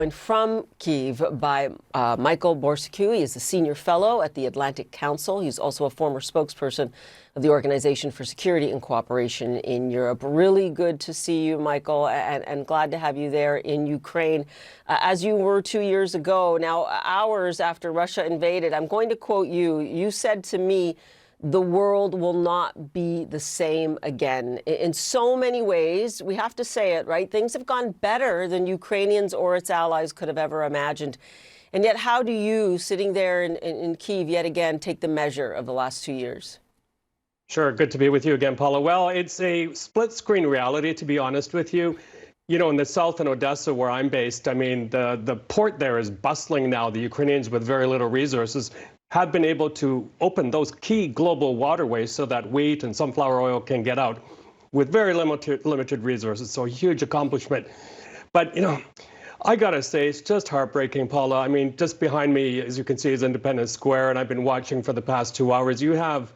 And from Kyiv by Michael Borsuk. He is a senior fellow at the Atlantic Council. He's also a former spokesperson of the Organization for Security and Cooperation in Europe. Really good to see you, Michael, and glad to have you there in Ukraine, as you were 2 years ago. Now, hours after Russia invaded, I'm going to quote you. You said to me, "The world will not be the same again." In so many ways, we have to say it, right? Things have gone better than Ukrainians or its allies could have ever imagined. And yet, how do you, sitting there in Kyiv yet again, take the measure of the last 2 years? Sure. Good to be with you again, Paula. Well, it's a split-screen reality, to be honest with you. You know, in the south in Odessa, where I'm based, I mean, the port there is bustling now. The Ukrainians, with very little resources, have been able to open those key global waterways so that wheat and sunflower oil can get out with very limited resources. So a huge accomplishment. But, you know, I got to say, it's just heartbreaking, Paula. I mean, just behind me, as you can see, is Independence Square, and I've been watching for the past 2 hours. You have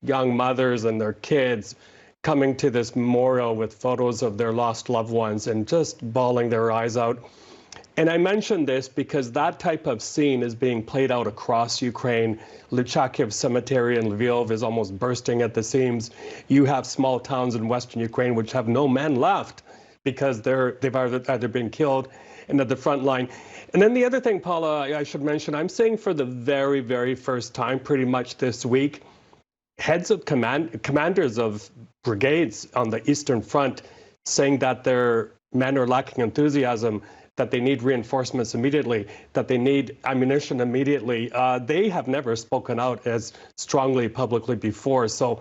young mothers and their kids coming to this memorial with photos of their lost loved ones and just bawling their eyes out. And I mention this because that type of scene is being played out across Ukraine. Lychakiv Cemetery in Lviv is almost bursting at the seams. You have small towns in western Ukraine which have no men left because they've either been killed and at the front line. And then the other thing, Paula, I should mention, I'm seeing for the very, very first time pretty much this week, heads of commanders of brigades on the Eastern Front saying that their men are lacking enthusiasm, that they need reinforcements immediately, that they need ammunition immediately. They have never spoken out as strongly publicly before. So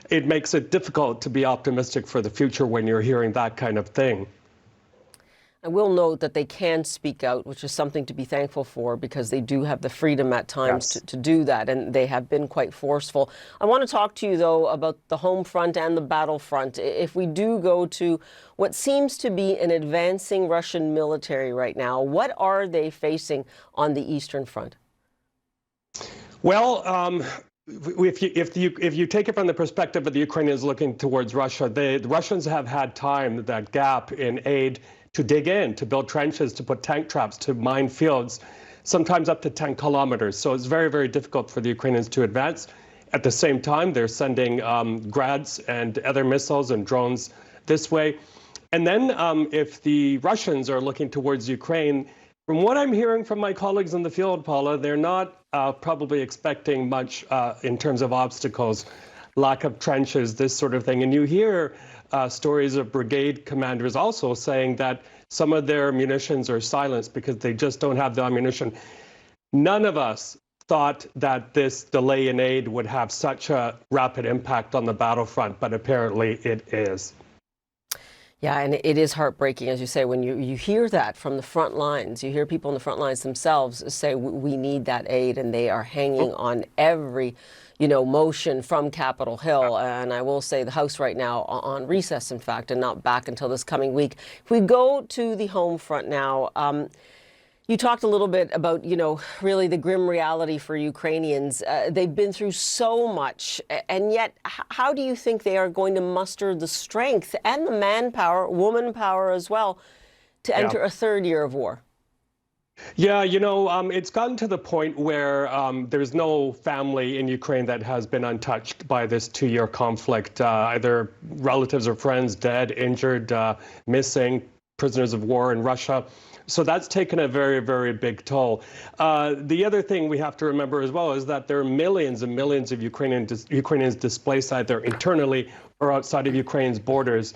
it makes it difficult to be optimistic for the future when you're hearing that kind of thing. I will note that they can speak out, which is something to be thankful for, because they do have the freedom at times to do that, and they have been quite forceful. I want to talk to you, though, about the home front and the battlefront. If we do go to what seems to be an advancing Russian military right now, what are they facing on the Eastern Front? Well, if you take it from the perspective of the Ukrainians looking towards Russia, the Russians have had time, that gap in aid, to dig in, to build trenches, to put tank traps, to mine fields, sometimes up to 10 kilometers. So it's very, very difficult for the Ukrainians to advance. At the same time, they're sending Grads and other missiles and drones this way. And then if the Russians are looking towards Ukraine, from what I'm hearing from my colleagues in the field, Paula, they're not probably expecting much in terms of obstacles, lack of trenches, this sort of thing. And you hear stories of brigade commanders also saying that some of their munitions are silenced because they just don't have the ammunition. None of us thought that this delay in aid would have such a rapid impact on the battlefront, but apparently it is. Yeah, and it is heartbreaking, as you say, when you hear that from the front lines. You hear people on the front lines themselves say, we need that aid, and they are hanging on every motion from Capitol Hill. And I will say the House right now on recess, in fact, and not back until this coming week. If we go to the home front now, you talked a little bit about, really the grim reality for Ukrainians. They've been through so much, and yet how do you think they are going to muster the strength and the manpower, woman power as well, to enter a third year of war? Yeah, it's gotten to the point where there's no family in Ukraine that has been untouched by this 2-year conflict, either relatives or friends dead, injured, missing, prisoners of war in Russia. So that's taken a very, very big toll. The other thing we have to remember as well is that there are millions and millions of Ukrainians displaced either internally or outside of Ukraine's borders.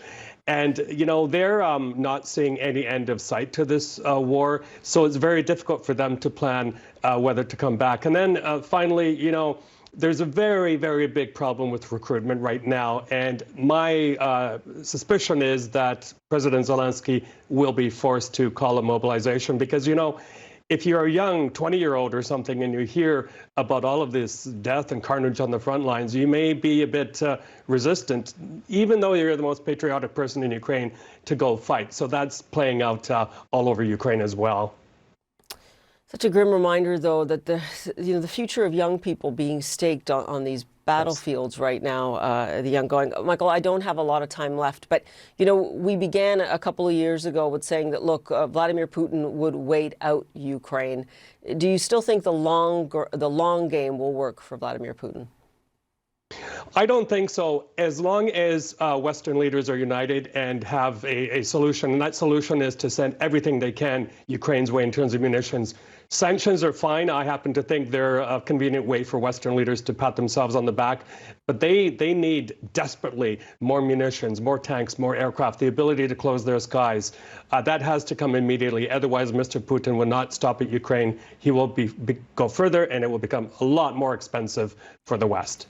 And, they're not seeing any end of sight to this war. So it's very difficult for them to plan whether to come back. And then finally, there's a very, very big problem with recruitment right now. And my suspicion is that President Zelensky will be forced to call a mobilization because, if you're a young 20-year-old or something and you hear about all of this death and carnage on the front lines, you may be a bit resistant, even though you're the most patriotic person in Ukraine, to go fight. So that's playing out all over Ukraine as well. Such a grim reminder, though, that the future of young people being staked on these battlefields right now, the young going. Michael, I don't have a lot of time left, but we began a couple of years ago with saying that, look, Vladimir Putin would wait out Ukraine. Do you still think the long game will work for Vladimir Putin? I don't think so. As long as Western leaders are united and have a solution, and that solution is to send everything they can Ukraine's way in terms of munitions. Sanctions are fine. I happen to think they're a convenient way for Western leaders to pat themselves on the back. But they need desperately more munitions, more tanks, more aircraft, the ability to close their skies. That has to come immediately. Otherwise, Mr. Putin will not stop at Ukraine. He will go further, and it will become a lot more expensive for the West.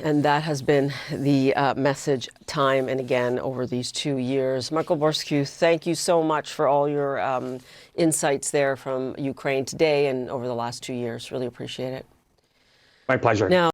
And that has been the message time and again over these 2 years. Michael Borscu, thank you so much for all your insights there from Ukraine today and over the last 2 years. Really appreciate it. My pleasure. Now,